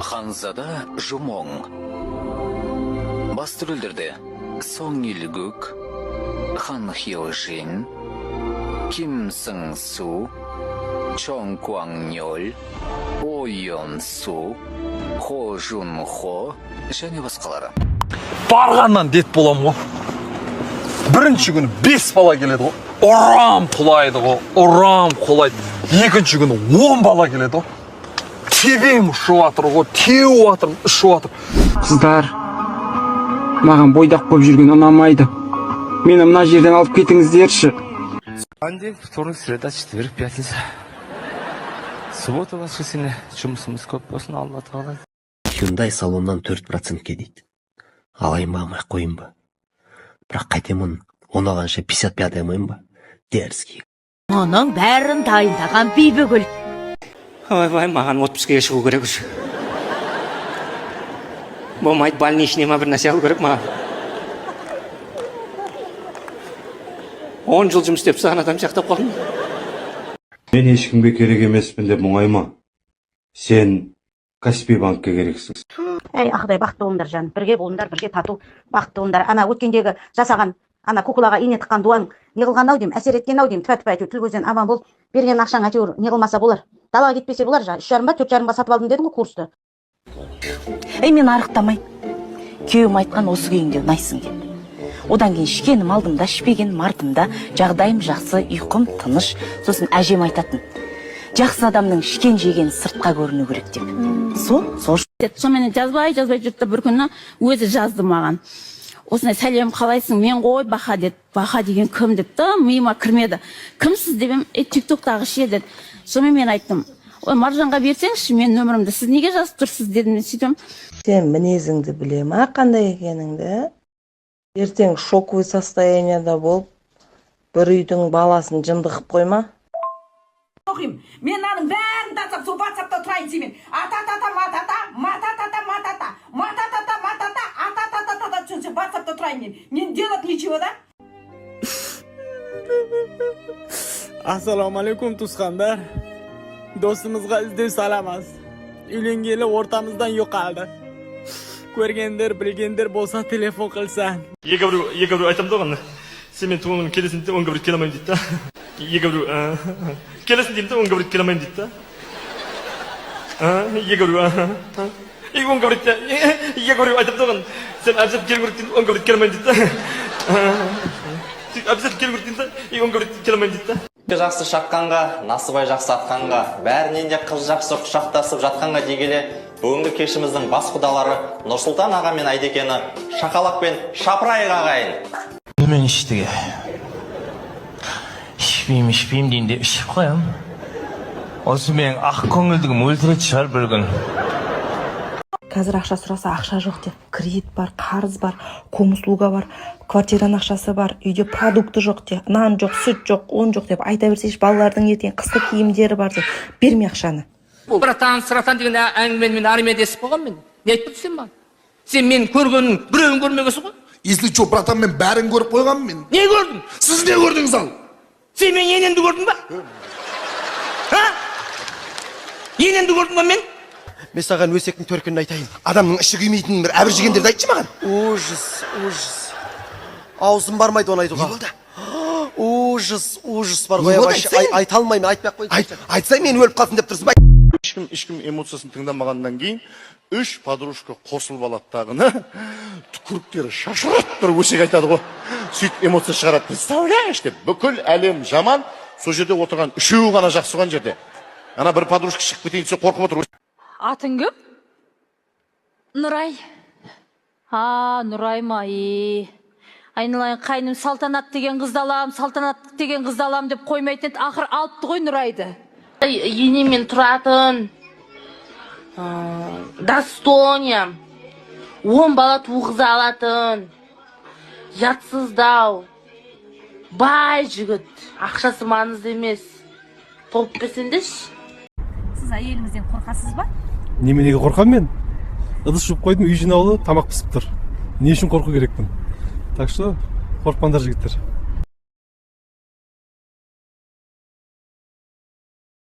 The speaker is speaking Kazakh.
Ханзада Жумоң. Басты рөлдерде Сон Илгук, Хан Хьожин, Ким Сын Су, Чон Куаңнёл, О Йон Су, Хо Жун Хо және басқалары. Барғаннан дет болам ғой. Бірінші күні 5 бала келеді ғой. Ұрам құлайды ғой. Ұрам құлайды. Екінші күні 10 бала келеді ғой. Тебем ұшып атыр ғой. Теуіп атыр, ұшып атыр. Қыздар, маған бойдақ болып жүрген ұнамайды. Мені мына жерден алып кетіңіздерші. Понедельник, вторник, среда, четверг, пятница. Суббота, воскресенье. Жұмысымыз көп болсын, Алла тағала. Hyundai салоннан 4%-ке дейді. Алайын ба, алмай қойын ба. Бірақ қайтемін, оны алғанша 55 демейін ба? Дерзгей. Оның бәрін дайындаған Бибігүл. Ой, маған отпускіге шығу керек үш. Болмайды, больничный ма бір нәрсе алу керек маған. 10 жыл жұмыс істеп саған адам шақтап қалдым. Мен ешкімге керек емеспін деп мұңайма. Сен Каспий банкке керексің. Әй, ақыдай бақытты болыңдар жан. Бірге болыңдар, бірге тату бақытты болыңдар. Ана өткендегі жасаған, ана кукулаға ине тыққан дуаң не қылған ау деймін, әсер еткен ау деймін. Тіпә әйтеуір тіл көзден аман болып, берген ақшаң әйтеуір не қылмаса болар. Далаға кетпесе болар жа. 3,5 ба, 4,5 сатып алдым дедің ғой курсты. Мен арықтамай. Күйеуім айтқан осы күйіңде ұнайсың деп. Одан кейін ішкенім алдымда, ішпегенім артымда, жағдайым жақсы, ұйқым тыныш. Сосын әжем айтатын. Жақсы адамның ішкен жеген сыртқа көріну керек деп. Сонымен жазбай жүрді бір күні өзі жазды маған. Осындай сәлем қалайсың, мен ғой Баха деді. Баха деген кім депті, миыма кірмеді. Кімсіз деп, тиктоктағы ше деді. Сонымен мен айттым, ой Маржанға берсеңші, мен нөмірімді сіз неге жазып тұрсыз дедім, мен сөйтем. Сен мінезіңді біле ма, қандай екеніңді? Ертең шоковый состоянияда болып, бір үйдің баласын жындығып қойма. Оқим, мен аның бәрін тасап, сол WhatsAppта тұрайын сеймен. Ата-та-та, матата, матата-та, матата, матата-та, матата, ата-та-та-та, түсінсе WhatsAppта тұрайын мен. Мен делать ничего, да? Assalomu alaykum tuqqanlar. Do'stimizga izdiv salamiz. Uylanganlar o'rtamizdan yo'qoldi. Ko'rgandir, bilgandir bo'lsa telefon qilsan. Егавру айтамды оған. Сен мен туыңның келесінде 10 гаврит келемейін дейді да. Егавру келесін деймін де 10 гаврит келемейін дейді да. Егавру 10 гаврит Егавру айтамды оған. Сен әбзет келу керек деймін 10 гаврит келемейін дейді да. Әбзет келу керек деймін де 10 гаврит келемейін дейді да. Жақсы шаққанға, Насыбай жақсы атқанға, бәрінен де қыз жақсы құшақтасып жатқанға дегеле бүгінгі кешіміздің бас құдалары Нұрсұлтан аға мен Айдекені Шақалақ пен Шапырайық ағайын. Мен іштіге. Ішпейм дейінде ішіп қоям. Осы мен ақ көңілдігім өлтіреді шығар бір күн. Қазір ақша сұраса ақша жоқ деп. Кредит бар, қарыз бар, комуслуга бар, квартираның ақшасы бар, үйде продукты жоқ деп, нан жоқ, сүт жоқ, он жоқ деп айта берсеш, балалардың ертең қысқы киімдері бар деп. Берме ақшаны. Братан, сыратан деген әңгімені мен армияда естіп қойғам мен. Не айтып тұрсың ба? Сен мен көргенін біреуін көрмегенсің ғой? Если что, братан, мен бәрін көріп қойғам мен. Не көрдің? Сіз не көрдіңіз ал? Сен мен ененді көрдің ба? Ененді көрдің ба мен? Мен саған өсектің төркінін айтайын. Адамның іші күймейтінін бір әбір жегендерді айтшы маған. Ужас. Аузым бармайды оны айтуға. Не болды? Ужас бар ғой. Айта алмаймын, айтпай қойды. Айтсай мен өліп қалсын деп тұрсың ба? Ешкім эмоциясын тыңдамағаннан кейін 3 подружка қосылып алады тағыны. Түкіріктері шашырат бір өсек айтады ғой. Сөйтіп эмоция шығарады. Представляешь деп, бүкіл әлем жаман, сол жерде отырған үшеуі ғана жақсы болған жерде. Ана бір подружка шығып кетейін десе қорқып отыр. Атың кім? Нұрай. Нұрай ма? Айналайын қайным Салтанат деген қызды алам деп қоймайтын еді, ақыр алыпты ғой Нұрайды. Енемен тұратын. Достоня. 10 бала туғыза алатын. Жатсыздау. Бай жігіт. Ақшасы маңызды емес. Топ берсеңдеш. Сіз әйеліңізден қорқасыз ба? Неменеге қорқам мен? Ыдыс жуып қойдым, үй жинаулы, тамақ пісіп тұр. Не үшін қорқу керекпін? Так что қорықпаңдар жігіттер.